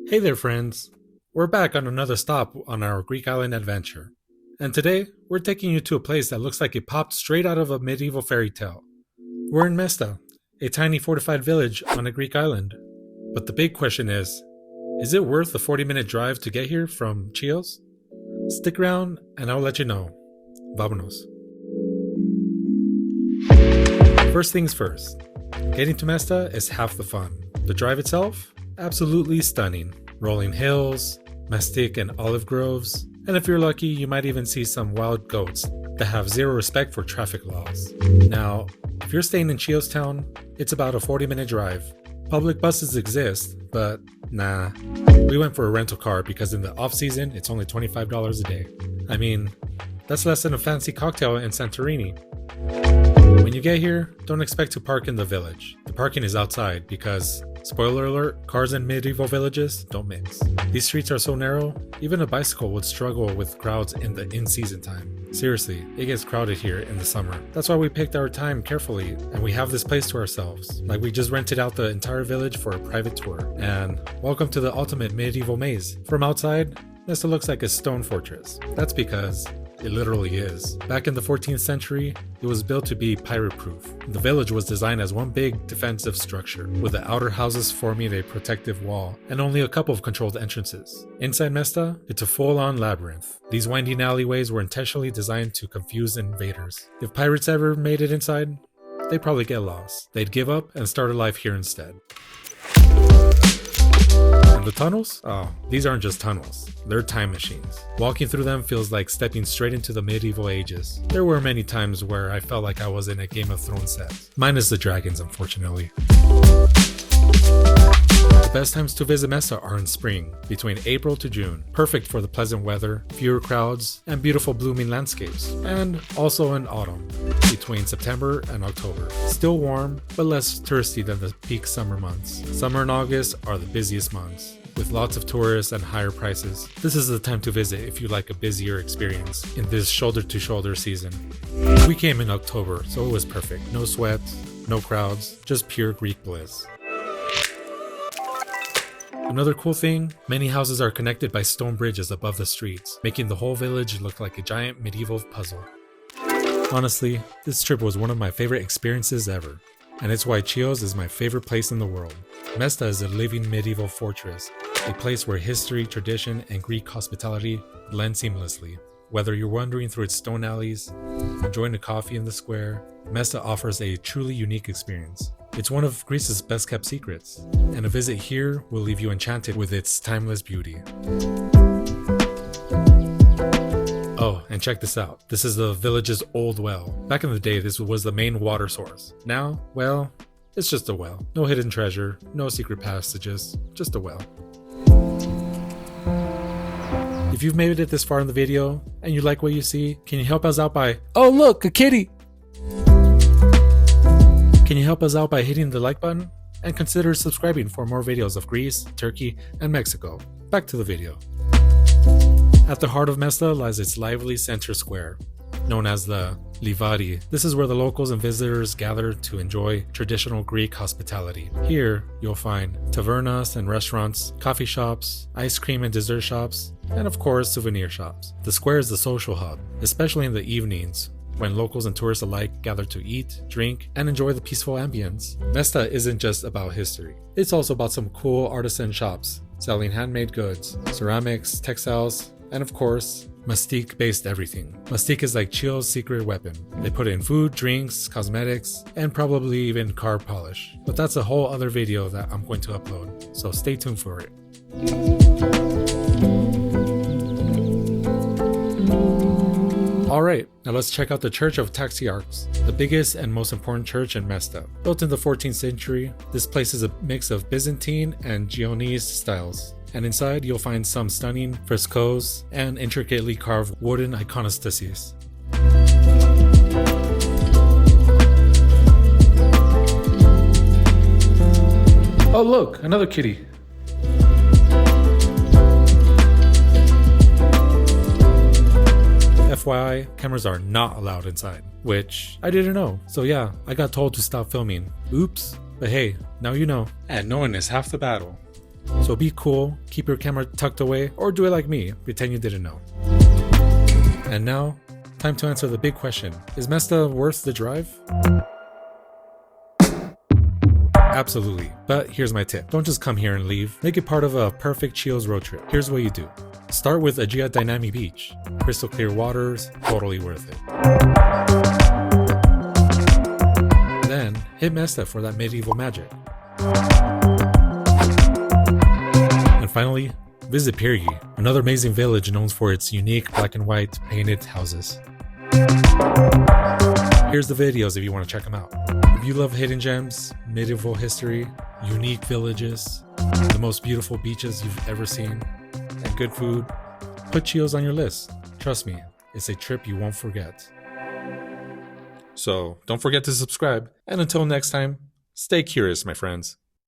Hey there, friends! We're back on another stop on our Greek island adventure. And today, we're taking you to a place that looks like it popped straight out of a medieval fairy tale. We're in Mesta, a tiny fortified village on a Greek island. But the big question is it worth the 40-minute drive to get here from Chios? Stick around and I'll let you know. Vámonos. First things first, getting to Mesta is half the fun. The drive itself? Absolutely stunning. Rolling hills, mestic and olive groves, and if you're lucky, you might even see some wild goats that have zero respect for traffic laws. Now, if you're staying in Chios town, it's about a 40-minute drive. Public buses exist, but nah. We went for a rental car because in the off-season, it's only $25 a day. I mean, that's less than a fancy cocktail in Santorini. When you get here, don't expect to park in the village. The parking is outside because, spoiler alert, cars in medieval villages don't mix. These streets are so narrow, even a bicycle would struggle with crowds in the in-season time. Seriously, it gets crowded here in the summer. That's why we picked our time carefully, and we have this place to ourselves. Like we just rented out the entire village for a private tour. And welcome to the ultimate medieval maze. From outside, Mesta looks like a stone fortress. That's because it literally is. Back in the 14th century, it was built to be pirate-proof. The village was designed as one big defensive structure, with the outer houses forming a protective wall, and only a couple of controlled entrances. Inside Mesta, it's a full-on labyrinth. These winding alleyways were intentionally designed to confuse invaders. If pirates ever made it inside, they'd probably get lost. They'd give up and start a life here instead. And the tunnels? Oh, these aren't just tunnels. They're time machines. Walking through them feels like stepping straight into the medieval ages. There were many times where I felt like I was in a Game of Thrones set. Minus the dragons, unfortunately. The best times to visit Mesta are in spring, between April to June. Perfect for the pleasant weather, fewer crowds, and beautiful blooming landscapes. And also in autumn, between September and October. Still warm, but less touristy than the peak summer months. Summer and August are the busiest months, with lots of tourists and higher prices. This is the time to visit if you like a busier experience in this shoulder-to-shoulder season. We came in October, so it was perfect. No sweat, no crowds, just pure Greek bliss. Another cool thing, many houses are connected by stone bridges above the streets, making the whole village look like a giant medieval puzzle. Honestly, this trip was one of my favorite experiences ever, and it's why Chios is my favorite place in the world. Mesta is a living medieval fortress, a place where history, tradition, and Greek hospitality blend seamlessly. Whether you're wandering through its stone alleys, enjoying a coffee in the square, Mesta offers a truly unique experience. It's one of Greece's best-kept secrets, and a visit here will leave you enchanted with its timeless beauty. Oh, and check this out. This is the village's old well. Back in the day, this was the main water source. Now, well, it's just a well. No hidden treasure, no secret passages, just a well. If you've made it this far in the video, and you like what you see, can you help us out by... Oh look, a kitty! Can you help us out by hitting the like button? And consider subscribing for more videos of Greece, Turkey, and Mexico. Back to the video. At the heart of Mesta lies its lively center square, known as the Livadi. This is where the locals and visitors gather to enjoy traditional Greek hospitality. Here, you'll find tavernas and restaurants, coffee shops, ice cream and dessert shops, and of course, souvenir shops. The square is the social hub, especially in the evenings, when locals and tourists alike gather to eat, drink, and enjoy the peaceful ambience. Mesta isn't just about history. It's also about some cool artisan shops, selling handmade goods, ceramics, textiles, and of course, mastic-based everything. Mastic is like Chios' secret weapon. They put in food, drinks, cosmetics, and probably even car polish. But that's a whole other video that I'm going to upload, so stay tuned for it. Alright, now let's check out the Church of Taxiarchis, the biggest and most important church in Mesta. Built in the 14th century, this place is a mix of Byzantine and Genoese styles. And inside you'll find some stunning frescoes and intricately carved wooden iconostases. Oh look, another kitty. FYI, cameras are not allowed inside, which I didn't know. So yeah, I got told to stop filming. Oops. But hey, now you know, and knowing is half the battle. So be cool, keep your camera tucked away, or do it like me, pretend you didn't know. And now, time to answer the big question. Is Mesta worth the drive? Absolutely, but here's my tip. Don't just come here and leave. Make it part of a perfect Chios road trip. Here's what you do. Start with Agia Dynamic Beach. Crystal clear waters, totally worth it. Then, hit Mesta for that medieval magic. And finally, visit Pirgi, another amazing village known for its unique black and white painted houses. Here's the videos if you want to check them out. If you love hidden gems, medieval history, unique villages, the most beautiful beaches you've ever seen, and good food, put Chios on your list. Trust me, it's a trip you won't forget. So don't forget to subscribe, and until next time, stay curious, my friends.